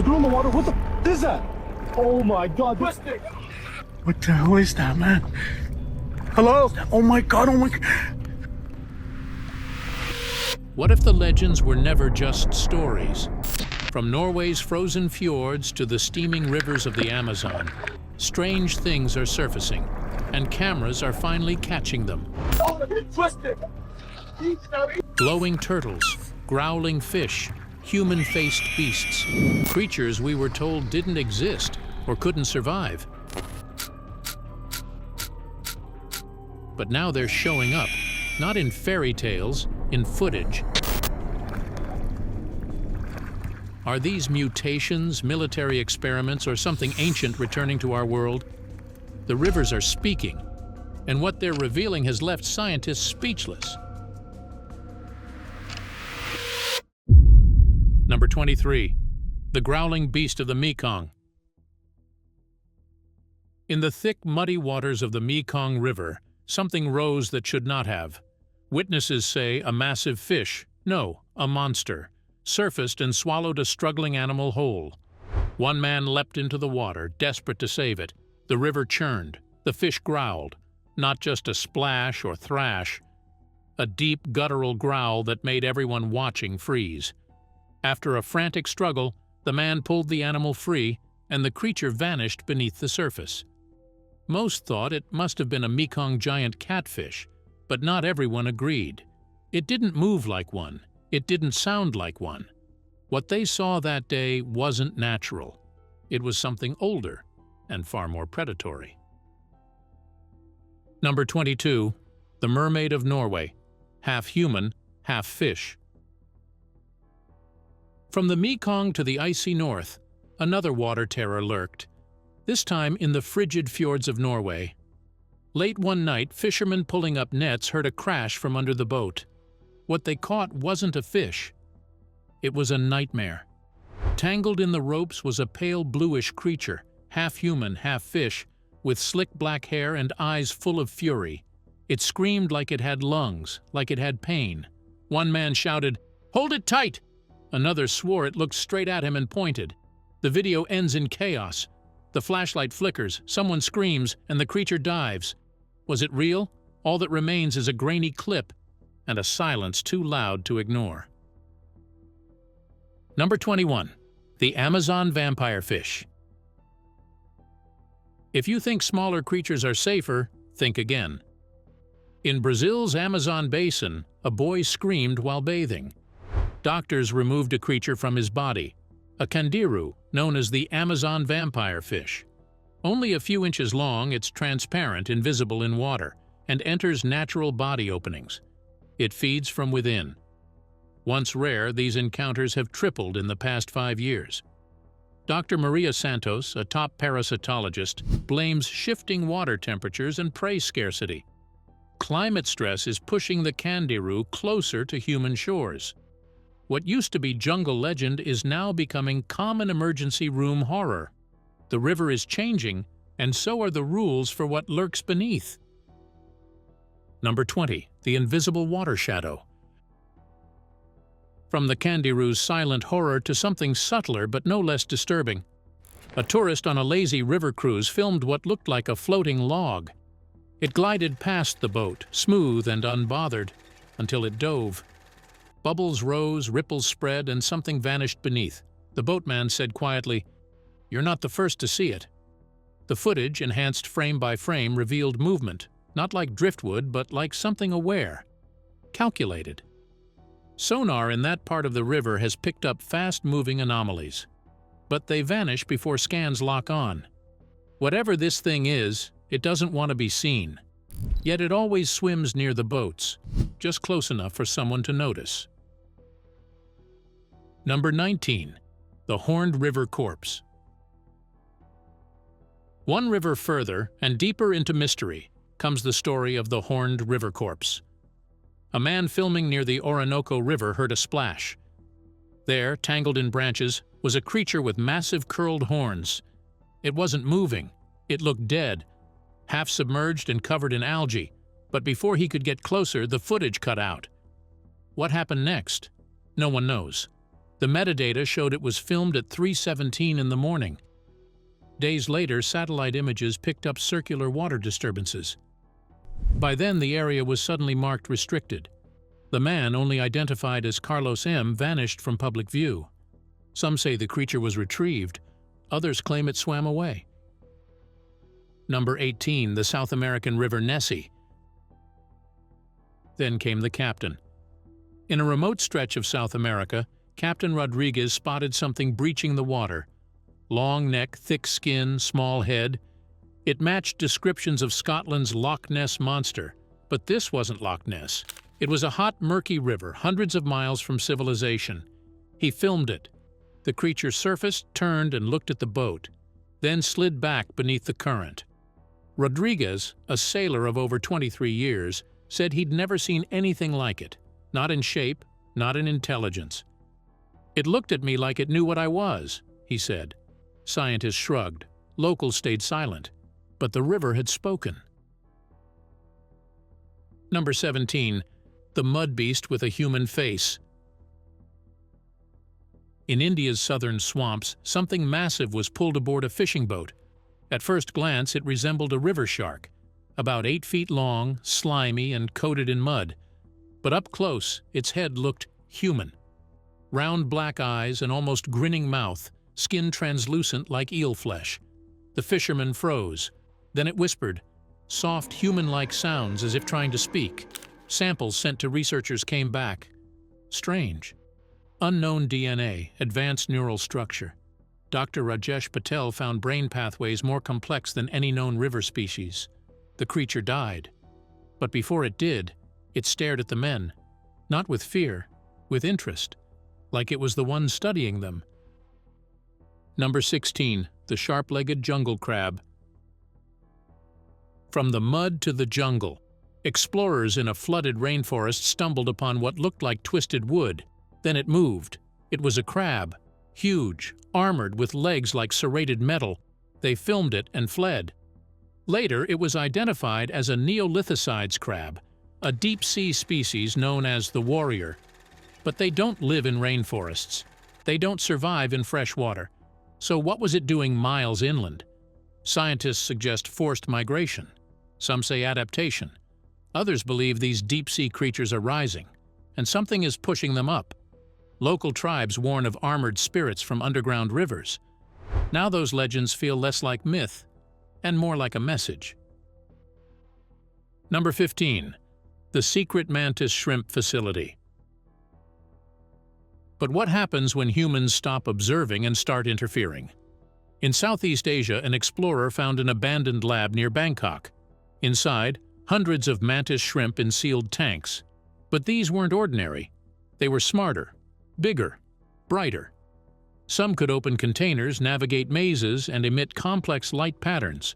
a girl in the water. What the f is that? Oh my god. What the hell is that, man? Hello? Oh my god, oh my god. What if the legends were never just stories? From Norway's frozen fjords to the steaming rivers of the Amazon, strange things are surfacing, and cameras are finally catching them. Glowing turtles, growling fish, human-faced beasts, creatures we were told didn't exist or couldn't survive. But now they're showing up, not in fairy tales, in footage. Are these mutations, military experiments, or something ancient returning to our world? The rivers are speaking, and what they're revealing has left scientists speechless. Number 23. The Growling Beast of the Mekong. In the thick, muddy waters of the Mekong River, something rose that should not have. Witnesses say a massive fish, no, a monster, surfaced and swallowed a struggling animal whole. One man leapt into the water, desperate to save it. The river churned. The fish growled. Not just a splash or thrash, a deep guttural growl that made everyone watching freeze. After a frantic struggle, the man pulled the animal free, and the creature vanished beneath the surface. Most thought it must have been a Mekong giant catfish, but not everyone agreed. It didn't move like one. It didn't sound like one. What they saw that day wasn't natural. It was something older and far more predatory. Number 22. The Mermaid of Norway. Half human, half fish. From the Mekong to the icy north, another water terror lurked, this time in the frigid fjords of Norway. Late one night, fishermen pulling up nets heard a crash from under the boat. What they caught wasn't a fish. It was a nightmare. Tangled in the ropes was a pale bluish creature, half human, half fish, with slick black hair and eyes full of fury. It screamed like it had lungs, like it had pain. One man shouted, "Hold it tight!" Another swore it looked straight at him and pointed. The video ends in chaos. The flashlight flickers, someone screams, and the creature dives. Was it real? All that remains is a grainy clip and a silence too loud to ignore. Number 21. The Amazon vampire fish. If you think smaller creatures are safer, think again. In Brazil's Amazon basin, a boy screamed while bathing. Doctors removed a creature from his body, a candiru known as the Amazon vampire fish. Only a few inches long, it's transparent, invisible in water, and enters natural body openings. It feeds from within. Once rare, these encounters have tripled in the past 5 years. Dr. Maria Santos, a top parasitologist, blames shifting water temperatures and prey scarcity. Climate stress is pushing the candiru closer to human shores. What used to be jungle legend is now becoming common emergency room horror. The river is changing, and so are the rules for what lurks beneath. Number 20. The invisible water shadow. From the candiru's silent horror to something subtler but no less disturbing. A tourist on a lazy river cruise filmed what looked like a floating log. It glided past the boat, smooth and unbothered, until it dove. Bubbles rose, ripples spread, and something vanished beneath. The boatman said quietly, "You're not the first to see it." The footage, enhanced frame by frame, revealed movement, not like driftwood, but like something aware, calculated. Sonar in that part of the river has picked up fast-moving anomalies, but they vanish before scans lock on. Whatever this thing is, it doesn't want to be seen. Yet it always swims near the boats, just close enough for someone to notice. Number 19. The Horned River Corpse. One river further and deeper into mystery comes the story of the Horned River Corpse. A man filming near the Orinoco River heard a splash. There, tangled in branches, was a creature with massive curled horns. It wasn't moving. It looked dead, half submerged and covered in algae, but before he could get closer, the footage cut out. What happened next? No one knows. The metadata showed it was filmed at 3:17 in the morning. Days later, satellite images picked up circular water disturbances. By then, the area was suddenly marked restricted. The man, only identified as Carlos M., vanished from public view. Some say the creature was retrieved. Others claim it swam away. Number 18, the South American river Nessie. Then came the captain. In a remote stretch of South America, Captain Rodriguez spotted something breaching the water. Long neck, thick skin, small head. It matched descriptions of Scotland's Loch Ness Monster, but this wasn't Loch Ness. It was a hot, murky river, hundreds of miles from civilization. He filmed it. The creature surfaced, turned, and looked at the boat, then slid back beneath the current. Rodriguez, a sailor of over 23 years, said he'd never seen anything like it, not in shape, not in intelligence. "It looked at me like it knew what I was," he said. Scientists shrugged. Locals stayed silent. But the river had spoken. Number 17. The Mudbeast with a human face. In India's southern swamps, something massive was pulled aboard a fishing boat. At first glance, it resembled a river shark, about 8 feet long, slimy, and coated in mud. But up close, its head looked human. Round black eyes, an almost grinning mouth, skin translucent like eel flesh. The fisherman froze. Then it whispered, soft human-like sounds as if trying to speak. Samples sent to researchers came back. Strange. Unknown DNA, advanced neural structure. Dr. Rajesh Patel found brain pathways more complex than any known river species. The creature died. But before it did, it stared at the men. Not with fear, with interest. Like it was the one studying them. Number 16. The sharp-legged jungle crab. From the mud to the jungle, explorers in a flooded rainforest stumbled upon what looked like twisted wood. Then it moved. It was a crab, huge, armored with legs like serrated metal. They filmed it and fled. Later, it was identified as a Neolithicides crab, a deep-sea species known as the warrior. But they don't live in rainforests. They don't survive in fresh water. So what was it doing miles inland? Scientists suggest forced migration. Some say adaptation. Others believe these deep-sea creatures are rising, and something is pushing them up. Local tribes warn of armored spirits from underground rivers. Now those legends feel less like myth and more like a message. Number 15. The secret mantis shrimp facility. But what happens when humans stop observing and start interfering? In Southeast Asia, an explorer found an abandoned lab near Bangkok. Inside, hundreds of mantis shrimp in sealed tanks. But these weren't ordinary. They were smarter, bigger, brighter. Some could open containers, navigate mazes, and emit complex light patterns.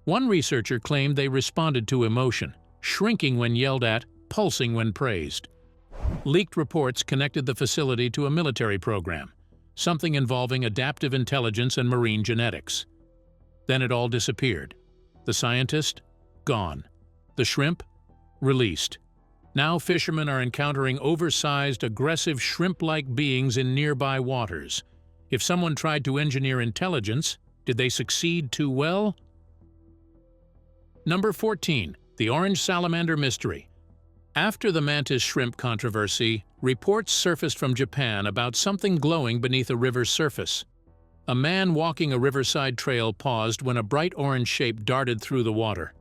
One researcher claimed they responded to emotion, shrinking when yelled at, pulsing when praised. Leaked reports connected the facility to a military program, something involving adaptive intelligence and marine genetics. Then it all disappeared. The scientist? Gone. The shrimp? Released. Now fishermen are encountering oversized, aggressive shrimp-like beings in nearby waters. If someone tried to engineer intelligence, did they succeed too well? Number 14. The orange salamander mystery. After the mantis shrimp controversy, reports surfaced from Japan about something glowing beneath a river's surface. A man walking a riverside trail paused when a bright orange shape darted through the water.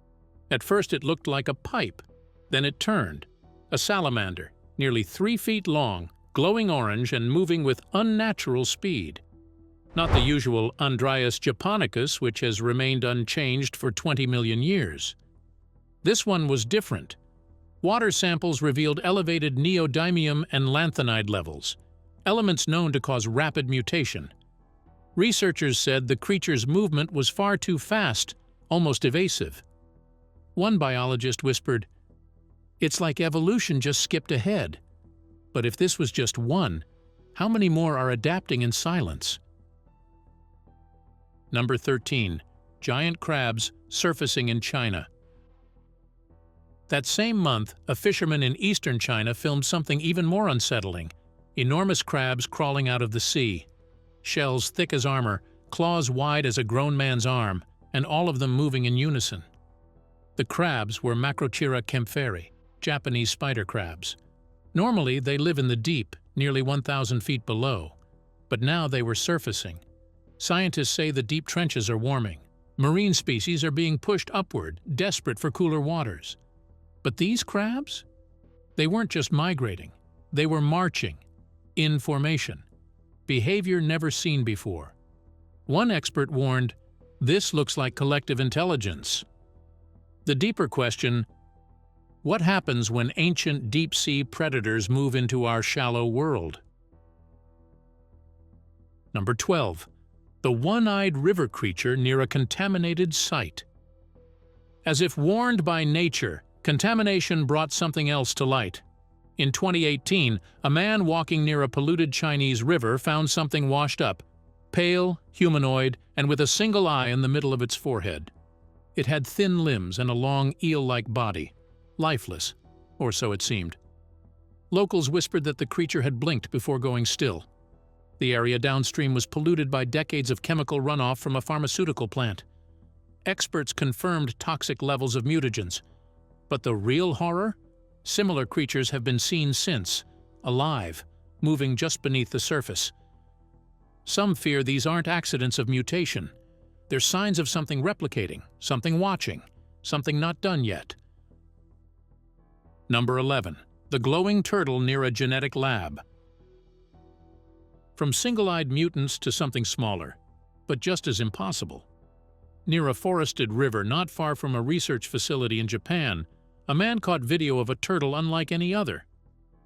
At first it looked like a pipe. Then it turned. A salamander, nearly 3 feet long, glowing orange and moving with unnatural speed. Not the usual Andrias japonicus, which has remained unchanged for 20 million years. This one was different. Water samples revealed elevated neodymium and lanthanide levels, elements known to cause rapid mutation. Researchers said the creature's movement was far too fast, almost evasive. One biologist whispered, "It's like evolution just skipped ahead." But if this was just one, how many more are adapting in silence? Number 13. Giant crabs surfacing in China. That same month, a fisherman in eastern China filmed something even more unsettling. Enormous crabs crawling out of the sea. Shells thick as armor, claws wide as a grown man's arm, and all of them moving in unison. The crabs were Macrochira kempferi, Japanese spider crabs. Normally, they live in the deep, nearly 1,000 feet below, but now they were surfacing. Scientists say the deep trenches are warming. Marine species are being pushed upward, desperate for cooler waters. But these crabs? They weren't just migrating. They were marching, in formation. Behavior never seen before. One expert warned, "This looks like collective intelligence." The deeper question, what happens when ancient deep-sea predators move into our shallow world? Number 12. The one-eyed river creature near a contaminated site. As if warned by nature, contamination brought something else to light. In 2018, a man walking near a polluted Chinese river found something washed up, pale, humanoid, and with a single eye in the middle of its forehead. It had thin limbs and a long eel-like body, lifeless, or so it seemed. Locals whispered that the creature had blinked before going still. The area downstream was polluted by decades of chemical runoff from a pharmaceutical plant. Experts confirmed toxic levels of mutagens. But the real horror? Similar creatures have been seen since, alive, moving just beneath the surface. Some fear these aren't accidents of mutation. They're signs of something replicating, something watching, something not done yet. Number 11. The glowing turtle near a genetic lab. From single-eyed mutants to something smaller, but just as impossible. Near a forested river not far from a research facility in Japan, a man caught video of a turtle unlike any other.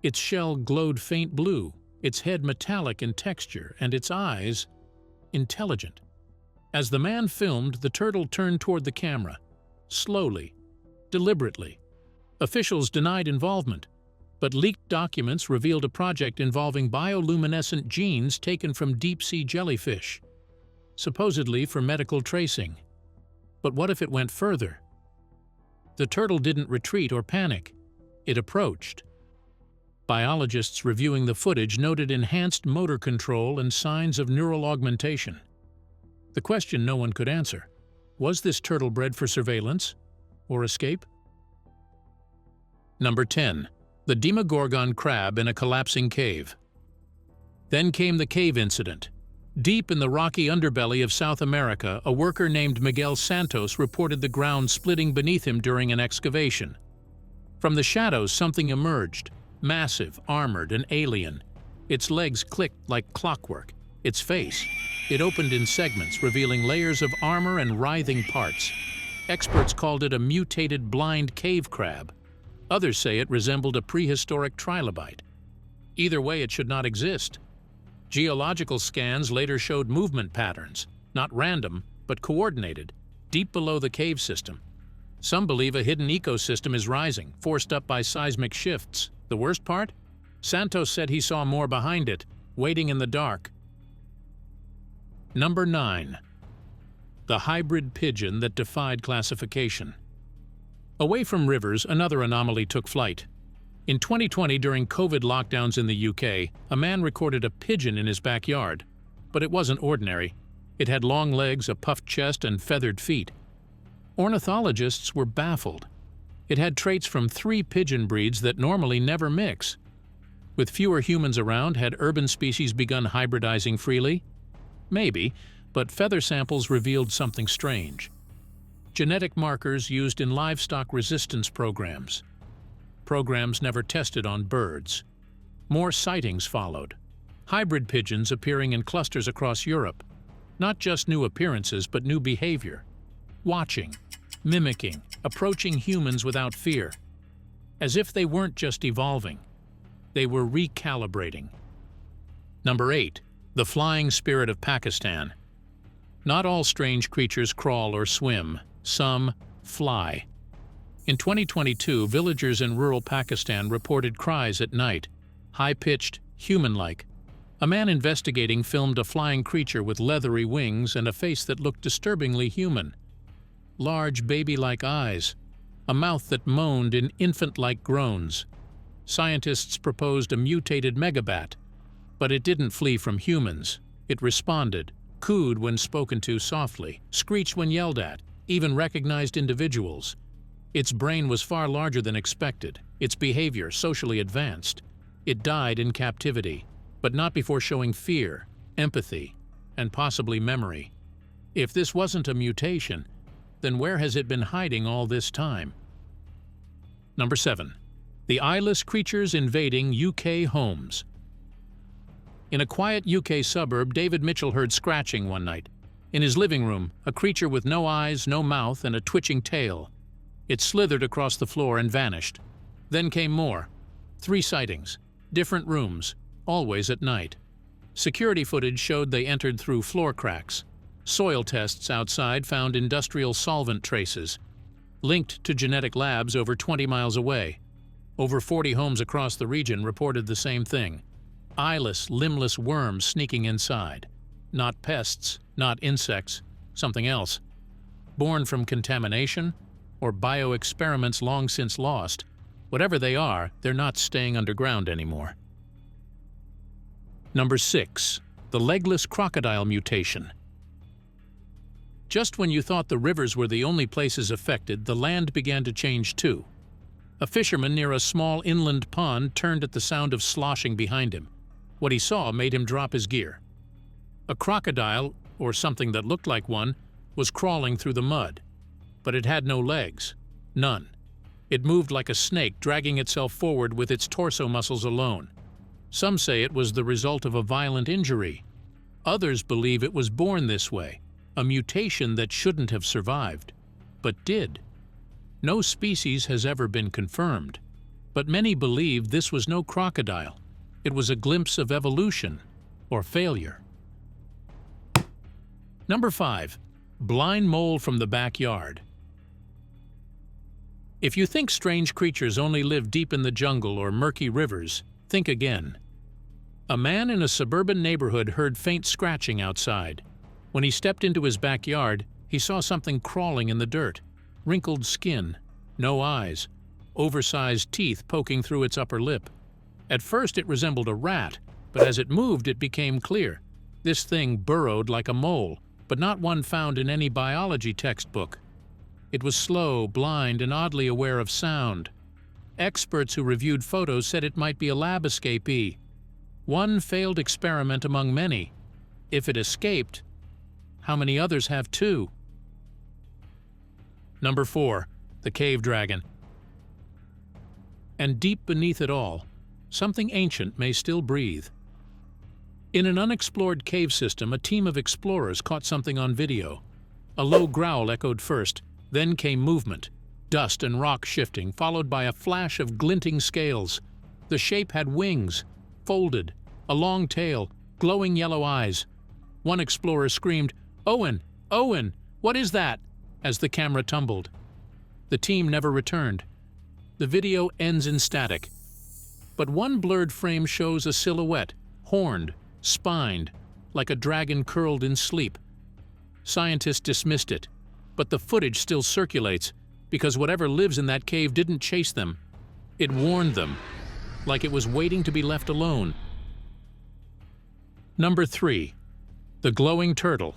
Its shell glowed faint blue, its head metallic in texture, and its eyes intelligent. As the man filmed, the turtle turned toward the camera, slowly, deliberately. Officials denied involvement, but leaked documents revealed a project involving bioluminescent genes taken from deep-sea jellyfish, supposedly for medical tracing. But what if it went further? The turtle didn't retreat or panic. It approached. Biologists reviewing the footage noted enhanced motor control and signs of neural augmentation. The question no one could answer: was this turtle bred for surveillance or escape? Number 10. The Demogorgon crab in a collapsing cave. Then came the cave incident. Deep in the rocky underbelly of South America, a worker named Miguel Santos reported the ground splitting beneath him during an excavation. From the shadows, something emerged, massive, armored, and alien. Its legs clicked like clockwork. Its face, it opened in segments, revealing layers of armor and writhing parts. Experts called it a mutated blind cave crab. Others say it resembled a prehistoric trilobite. Either way, it should not exist. Geological scans later showed movement patterns, not random, but coordinated, deep below the cave system. Some believe a hidden ecosystem is rising, forced up by seismic shifts. The worst part? Santos said he saw more behind it, waiting in the dark. Number 9. The hybrid pigeon that defied classification. Away from rivers, another anomaly took flight. In 2020, during COVID lockdowns in the UK, a man recorded a pigeon in his backyard. But it wasn't ordinary. It had long legs, a puffed chest, and feathered feet. Ornithologists were baffled. It had traits from 3 pigeon breeds that normally never mix. With fewer humans around, had urban species begun hybridizing freely? Maybe, but feather samples revealed something strange. Genetic markers used in livestock resistance programs. Programs never tested on birds. More sightings followed. Hybrid pigeons appearing in clusters across Europe. Not just new appearances, but new behavior. Watching, mimicking, approaching humans without fear. As if they weren't just evolving. They were recalibrating. Number 8. The flying spirit of Pakistan. Not all strange creatures crawl or swim. Some fly. In 2022, villagers in rural Pakistan reported cries at night, high-pitched, human-like. A man investigating filmed a flying creature with leathery wings and a face that looked disturbingly human. Large baby-like eyes, a mouth that moaned in infant-like groans. Scientists proposed a mutated megabat, But it didn't flee from humans. It responded, cooed when spoken to softly, screeched when yelled at, even recognized individuals. Its brain was far larger than expected, its behavior socially advanced. It died in captivity, but not before showing fear, empathy, and possibly memory. If this wasn't a mutation, then where has it been hiding all this time? Number 7. The eyeless creatures invading UK homes. In a quiet UK suburb, David Mitchell heard scratching one night. In his living room, a creature with no eyes, no mouth, and a twitching tail. It slithered across the floor and vanished. Then came more. 3 sightings, different rooms, always at night. Security footage showed they entered through floor cracks. Soil tests outside found industrial solvent traces, linked to genetic labs over 20 miles away. Over 40 homes across the region reported the same thing. Eyeless, limbless worms sneaking inside. Not pests, not insects, something else. Born from contamination or bio-experiments long since lost. Whatever they are, they're not staying underground anymore. Number 6. The legless crocodile mutation. Just when you thought the rivers were the only places affected, the land began to change too. A fisherman near a small inland pond turned at the sound of sloshing behind him. What he saw made him drop his gear. A crocodile, or something that looked like one, was crawling through the mud. But it had no legs. None. It moved like a snake, dragging itself forward with its torso muscles alone. Some say it was the result of a violent injury. Others believe it was born this way, a mutation that shouldn't have survived, but did. No species has ever been confirmed, but many believe this was no crocodile. It was a glimpse of evolution or failure. Number 5. Blind mole from the backyard. If you think strange creatures only live deep in the jungle or murky rivers, think again. A man in a suburban neighborhood heard faint scratching outside. When he stepped into his backyard, he saw something crawling in the dirt. Wrinkled skin, no eyes, oversized teeth poking through its upper lip. At first it resembled a rat, but as it moved it became clear. This thing burrowed like a mole, but not one found in any biology textbook. It was slow, blind, and oddly aware of sound. Experts who reviewed photos said it might be a lab escapee. One failed experiment among many. If it escaped, how many others have too? Number 4. The cave dragon. And deep beneath it all, something ancient may still breathe. In an unexplored cave system, a team of explorers caught something on video. A low growl echoed first, then came movement, dust and rock shifting, followed by a flash of glinting scales. The shape had wings, folded, a long tail, glowing yellow eyes. One explorer screamed, "Owen! Owen! What is that?" as the camera tumbled. The team never returned. The video ends in static. But one blurred frame shows a silhouette, horned, spined, like a dragon curled in sleep. Scientists dismissed it, but the footage still circulates because whatever lives in that cave didn't chase them. It warned them, like it was waiting to be left alone. Number 3. The glowing turtle.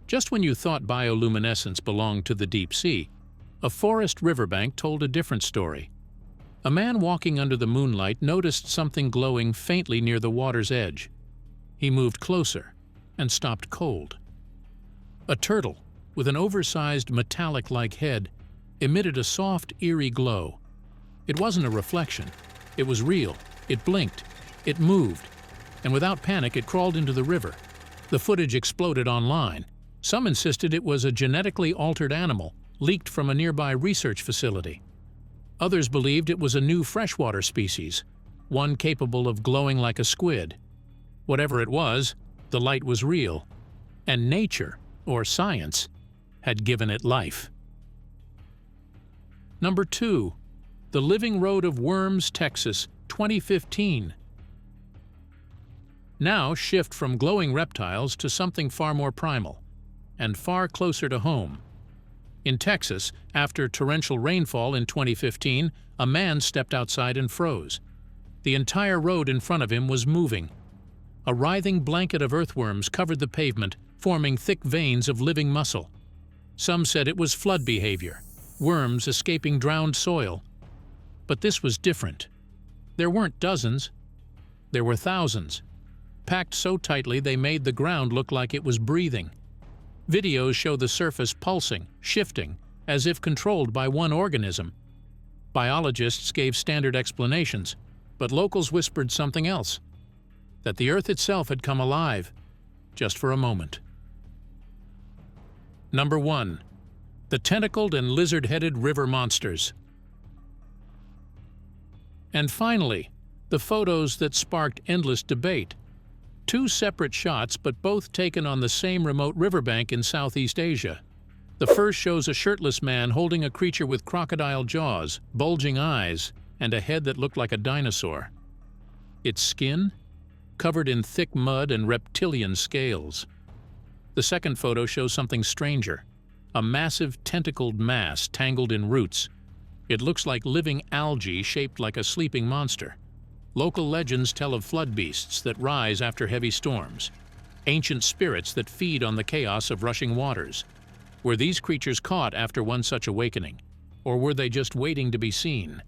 Just when you thought bioluminescence belonged to the deep sea, a forest riverbank told a different story. A man walking under the moonlight noticed something glowing faintly near the water's edge. He moved closer and stopped cold. A turtle, with an oversized metallic-like head, emitted a soft, eerie glow. It wasn't a reflection. It was real. It blinked. It moved. And without panic, it crawled into the river. The footage exploded online. Some insisted it was a genetically altered animal, leaked from a nearby research facility. Others believed it was a new freshwater species, one capable of glowing like a squid. Whatever it was, the light was real, and nature, or science, had given it life. Number 2. The Living Road of Worms, Texas, 2015. Now shift from glowing reptiles to something far more primal, and far closer to home. In Texas, after torrential rainfall in 2015, a man stepped outside and froze. The entire road in front of him was moving. A writhing blanket of earthworms covered the pavement, forming thick veins of living muscle. Some said it was flood behavior, worms escaping drowned soil. But this was different. There weren't dozens. There were thousands, packed so tightly they made the ground look like it was breathing. Videos show the surface pulsing, shifting, as if controlled by one organism. Biologists gave standard explanations, but locals whispered something else, that the Earth itself had come alive, just for a moment. Number 1. The tentacled and lizard-headed river monsters. And finally, the photos that sparked endless debate. 2 separate shots, but both taken on the same remote riverbank in Southeast Asia. The first shows a shirtless man holding a creature with crocodile jaws, bulging eyes, and a head that looked like a dinosaur. Its skin? Covered in thick mud and reptilian scales. The second photo shows something stranger. A massive tentacled mass tangled in roots. It looks like living algae shaped like a sleeping monster. Local legends tell of flood beasts that rise after heavy storms. Ancient spirits that feed on the chaos of rushing waters. Were these creatures caught after one such awakening? Or were they just waiting to be seen?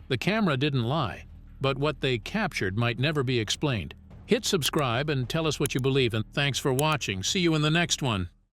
The camera didn't lie, but what they captured might never be explained. Hit subscribe and tell us what you believe, and thanks for watching. See you in the next one.